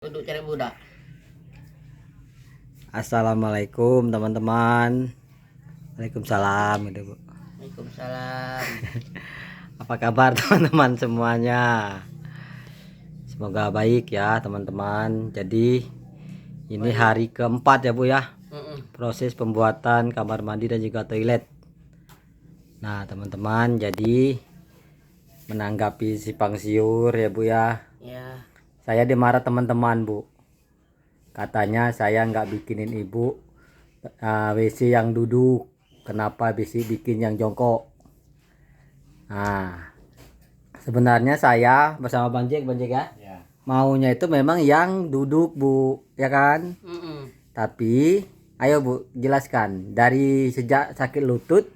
Duduk cari budak. Assalamualaikum teman-teman. Waalaikumsalam gitu Bu. Waalaikumsalam. Apa kabar teman-teman semuanya? Semoga baik ya teman-teman. Jadi ini Baik. hari keempat ya Bu ya, Mm-mm. proses pembuatan kamar mandi dan juga toilet. Nah teman-teman, jadi menanggapi simpang siur ya Bu ya, Ya. saya dimarah teman-teman Bu. Katanya saya nggak bikinin ibu WC yang duduk, kenapa bikin yang jongkok. Nah sebenarnya saya bersama Bang Jack ya, maunya itu memang yang duduk Bu, ya kan. Mm-mm. Tapi ayo Bu jelaskan, dari sejak sakit lutut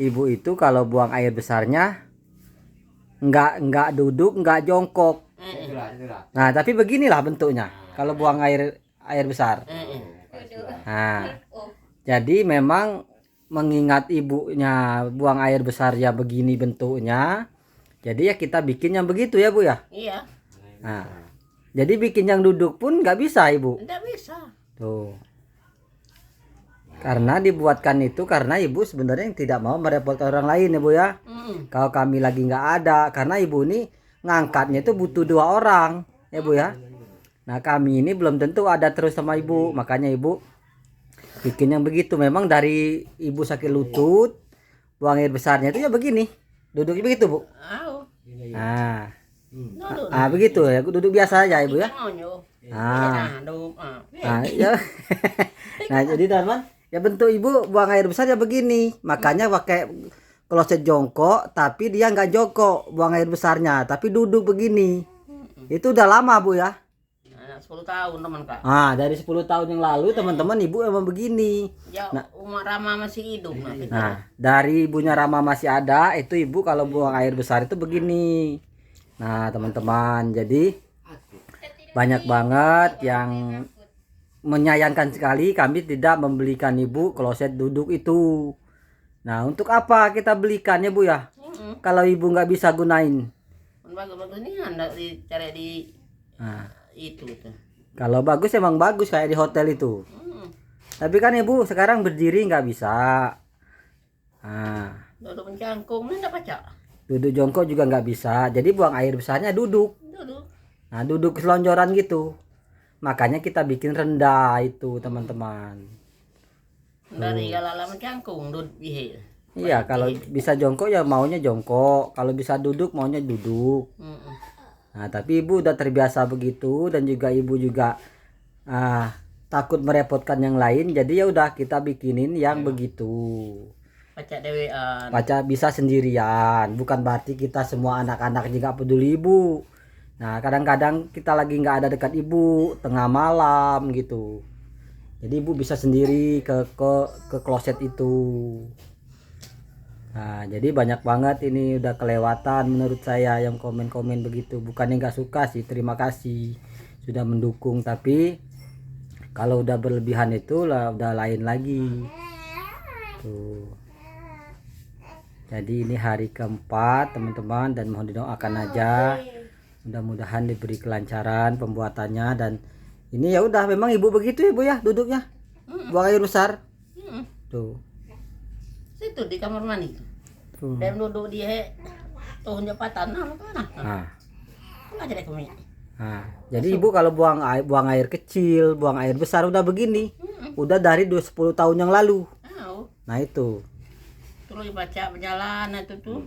ibu itu kalau buang air besarnya nggak duduk, nggak jongkok. Nah tapi beginilah bentuknya kalau buang air besar. Nah jadi memang mengingat ibunya buang air besar ya begini bentuknya, jadi ya kita bikin yang begitu ya Bu ya. Iya. Nah jadi bikin yang duduk pun nggak bisa Ibu Tidak bisa. tuh, karena dibuatkan itu karena ibu sebenarnya yang tidak mau merepotkan orang lain ya Bu ya. Mm-mm. Kalau kami lagi nggak ada, karena ibu ini ngangkatnya itu butuh 2 orang ya Bu ya. Nah kami ini belum tentu ada terus sama ibu, makanya ibu bikin yang begitu. Memang dari ibu sakit lutut, buang air besarnya itu ya begini, duduknya begitu Bu. Au. Nah, Duduk. begitu ya, duduk biasa aja ibu ya. Kita maunya. Ah. Duduk. Nah, ya. Nah, jadi teman, ya bentuk ibu buang air besar ya begini. Makanya pakai kloset jongkok, tapi dia nggak jongkok buang air besarnya, tapi duduk begini. Itu udah lama Bu ya. 10 tahun teman Kak. Dari 10 tahun yang lalu teman-teman ibu emang begini. Ya, Umar Rama masih hidup. Nah, dari ibunya Rama masih ada, itu ibu kalau buang air besar itu begini. Nah, teman-teman, jadi banyak banget yang menyayangkan sekali kami tidak membelikan ibu kloset duduk itu. Nah, untuk apa kita belikannya Bu ya? Mm-mm. Kalau ibu nggak bisa gunain. Bagus-bagus ini anda dicari di Nah, itu tuh. kalau bagus emang bagus kayak di hotel itu. Mm-mm. Tapi kan ibu sekarang berdiri nggak bisa. Nah, Duduk mencangkung, ini enggak baca. duduk jongkok juga nggak bisa. Jadi buang air besarnya duduk. Duduk. Nah, duduk selonjoran gitu. Makanya kita bikin rendah itu, teman-teman. Dari galala mencangkung duduk bihe. Iya, kalau bisa jongkok ya maunya jongkok. Kalau bisa duduk maunya duduk. Mm-mm. Nah, tapi ibu udah terbiasa begitu dan juga ibu juga takut merepotkan yang lain. Jadi ya udah kita bikinin yang begitu. Baca dewean. Baca bisa sendirian. Bukan berarti kita semua anak-anak juga peduli ibu. Nah, kadang-kadang kita lagi nggak ada dekat ibu, tengah malam gitu. Jadi ibu bisa sendiri ke kloset itu. Nah, jadi banyak banget ini udah kelewatan menurut saya yang komen-komen begitu. Bukannya nggak suka sih, terima kasih sudah mendukung. Tapi kalau udah berlebihan itu lah udah lain lagi. Tuh. Jadi ini hari keempat teman-teman, dan mohon didoakan aja. Mudah-mudahan diberi kelancaran pembuatannya, dan ini ya udah memang ibu begitu ibu ya duduknya. Buang air besar. Mm-mm. Tuh. Situ di kamar mandi. Tuh. Dan duduk di tuhun jembatan nah. Nah. Aja deh kami. Nah, jadi ibu kalau buang air kecil, buang air besar udah begini. Udah dari 10 tahun yang lalu. Tahu. Nah itu. Terus baca berjalan itu tuh.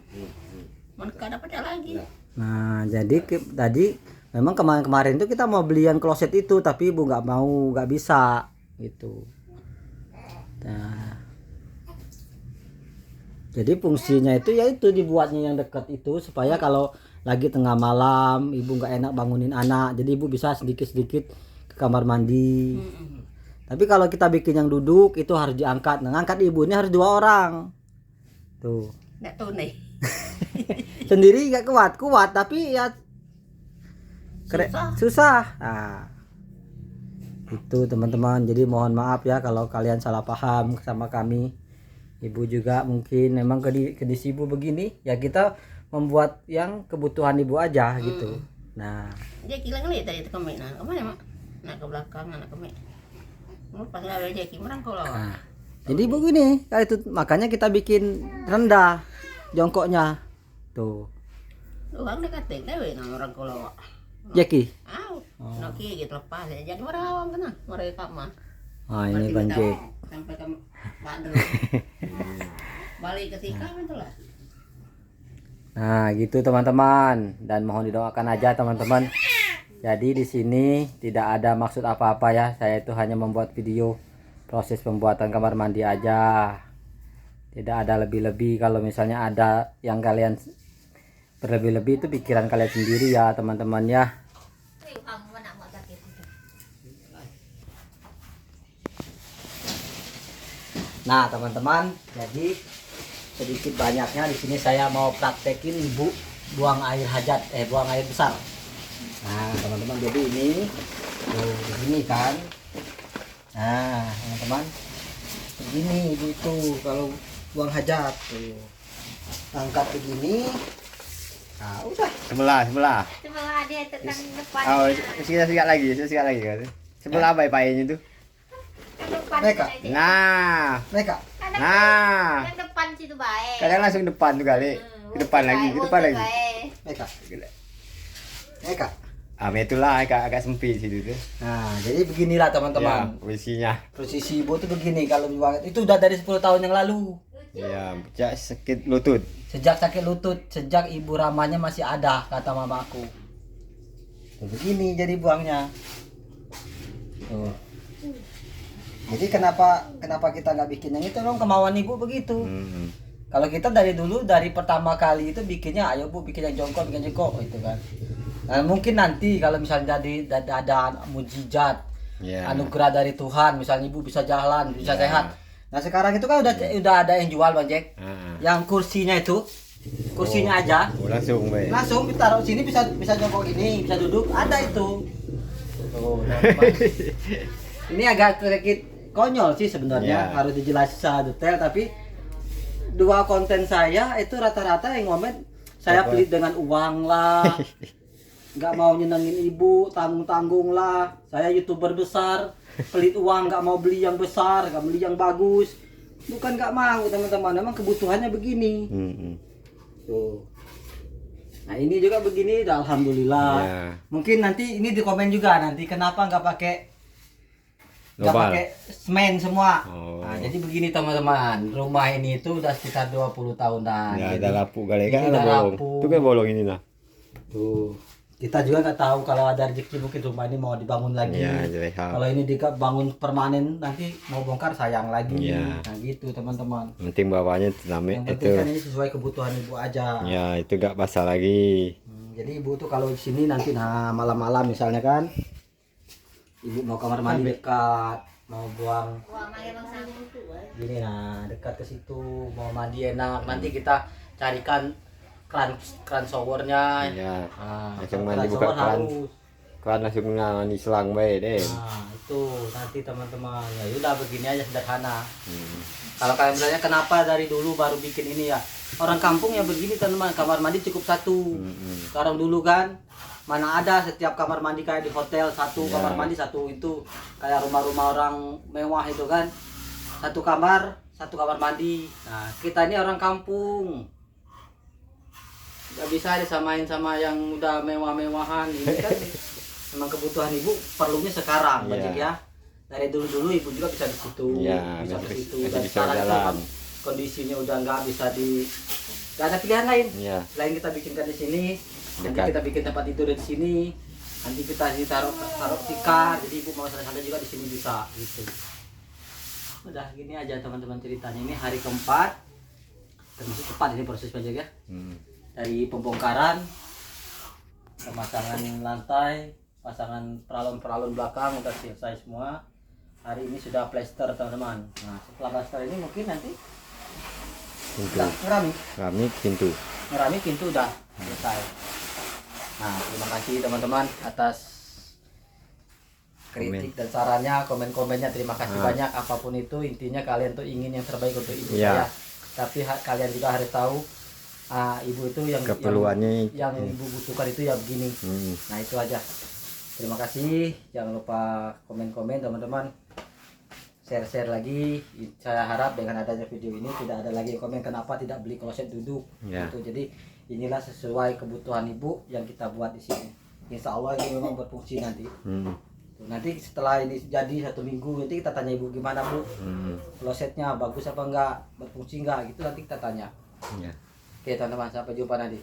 Mana ada baca lagi. Nah jadi tadi memang kemarin-kemarin tuh kita mau beli yang kloset itu, tapi ibu nggak mau, nggak bisa gitu. Nah, jadi fungsinya itu yaitu dibuatnya yang dekat itu supaya kalau lagi tengah malam ibu nggak enak bangunin anak, jadi ibu bisa sedikit-sedikit ke kamar mandi. Tapi kalau kita bikin yang duduk itu harus diangkat. Nah, ngangkat ibu ini harus 2 orang. Tuh. Nggak tahu nih. Sendiri nggak kuat tapi ya susah. Nah, itu teman-teman. Jadi mohon maaf ya kalau kalian salah paham sama kami. Ibu juga mungkin memang kondisi ibu begini, ya kita membuat yang kebutuhan ibu aja gitu. Nah, Dia kilang lihat tadi itu kami nah. Kemana mak? anak ke belakang, anak ke mek. Pas ada Jeki merangkul lah. Nah, jadi begini, kali itu makanya kita bikin rendah jongkoknya. Tuh. Orang dekat dewe nang orang kula. Jeki. Noki gitu lepas ya. Jadi merawang kena mereka mah. Ah, ini Bang Jek. Sampai ke Padel. Balik ke Sikam itulah. Nah, gitu teman-teman, dan mohon didoakan aja teman-teman. Jadi di sini tidak ada maksud apa-apa ya. Saya itu hanya membuat video proses pembuatan kamar mandi aja. Tidak ada lebih-lebih. Kalau misalnya ada yang kalian berlebih-lebih itu pikiran kalian sendiri ya teman-teman ya. Nah teman-teman, jadi sedikit banyaknya di sini saya mau praktekin ibu buang air hajat, buang air besar. Nah teman-teman, jadi ini tuh begini kan. Nah teman-teman, begini ibu itu kalau buang hajat tuh, angkat begini. Nah udah. Sebelah. Sebelah dia tekan depan. Oh, sikat lagi kan. Sebelah apa payanya itu? Depan Mereka. aja. Nah, Mereka. nah. Yang depan situ baik. Kadang langsung depan tuh kali. Ke depan lagi, ke depan lagi. Mereka. Mereka. Ah, itulah agak sempit situ tuh. Nah, jadi beginilah teman-teman. Ya, posisinya. Posisi ibu tuh begini kalau buang itu udah dari 10 tahun yang lalu. Ya, sejak sakit lutut. Sejak sakit lutut, sejak ibu ramanya masih ada kata mamaku. Tuh, begini jadi buangnya. Tuh. Jadi kenapa kita nggak bikin yang itu? Dong kemauan ibu begitu. Kalau kita dari dulu dari pertama kali itu bikinnya, ayo bu bikin yang jongkok, bikin jongkok itu kan. Nah, mungkin nanti kalau misalnya ada mujizat, anugerah dari Tuhan, misalnya ibu bisa jalan, bisa sehat. Nah sekarang itu kan udah ada yang jual Bang Jack, yang kursinya itu, kursinya aja, Langsung baik. langsung ditaruh sini bisa jongkok gini, bisa duduk, ada itu. Tuh, ini agak sedikit konyol sih sebenarnya, harus dijelasin secara detail, tapi dua konten saya itu rata-rata yang komen saya pelit dengan uang lah, nggak mau nyenengin ibu, tanggung-tanggung lah, saya YouTuber besar, pelit uang, nggak mau beli yang besar, nggak beli yang bagus. Bukan nggak mau teman-teman, memang kebutuhannya begini. Tuh. Nah ini juga begini, alhamdulillah. Mungkin nanti ini di komen juga nanti kenapa nggak pakai semen semua. Nah, jadi begini teman-teman, rumah ini itu udah sekitar 20 tahunan. Ya, ada lapuk kali kan, ada bolong. lapuk. Itu kan bolong ini nah. Tuh. Kita juga nggak tahu kalau ada rezeki mungkin rumah ini mau dibangun lagi. Ya, jadi Kalau ini dibangun permanen nanti mau bongkar sayang lagi. Ya. Nah gitu teman-teman. Penting bawahnya Yang itu. penting kan ini sesuai kebutuhan ibu aja. Ya, itu gak basah lagi. Jadi ibu tuh kalau di sini nanti malam-malam misalnya kan, ibu mau kamar mandi dekat, mau buang gini dekat ke situ, mau mandi enak, nanti kita carikan keran showernya. Ya. Langsung mandi buka keran langsung mandi selang baik deh. Nah itu nanti teman-teman, ya udah begini aja sederhana. Kalau kalian bertanya kenapa dari dulu baru bikin ini ya, orang kampung ya begini teman-teman, kamar mandi cukup satu. Sekarang dulu kan mana ada setiap kamar mandi kayak di hotel satu kamar mandi satu, itu kayak rumah-rumah orang mewah itu kan, satu kamar mandi. Nah kita ini orang kampung, nggak bisa disamain sama yang udah mewah-mewahan. Ini kan memang kebutuhan ibu perlunya sekarang, ya. Dari dulu ibu juga bisa di situ, bisa ke situ. Dan sekarang itu kan kondisinya udah nggak ada pilihan lain. Selain kita bikinkan di sini, nanti kita bikin tempat tidur di sini, nanti kita taruh tikar, jadi ibu mau santai-santai juga di sini bisa gitu. Udah gini aja teman-teman ceritanya. Ini hari keempat, termasuk cepat ini proses pajak ya. Dari pembongkaran, pemasangan lantai, pasangan peralon belakang udah selesai semua. Hari ini sudah plester teman-teman. Nah setelah plester ini mungkin nanti ngeramik pintu udah selesai. Nah terima kasih teman-teman atas kritik dan sarannya, komen-komennya, terima kasih banyak. Apapun itu intinya kalian tuh ingin yang terbaik untuk ibu saya, tapi kalian juga harus tahu ibu itu yang keperluannya yang ibu butuhkan itu ya begini. Nah itu aja. Terima kasih. Jangan lupa komen-komen teman-teman. Share-share lagi. Saya harap dengan adanya video ini tidak ada lagi komen kenapa tidak beli kloset duduk. Ya. Gitu. Jadi inilah sesuai kebutuhan ibu yang kita buat di sini. Insya Allah ini memang berfungsi nanti. Nanti setelah ini jadi 1 minggu nanti kita tanya ibu gimana bu, klosetnya bagus apa enggak, berfungsi enggak, gitu nanti kita tanya. Ya. Oke teman-teman, sampai jumpa nanti.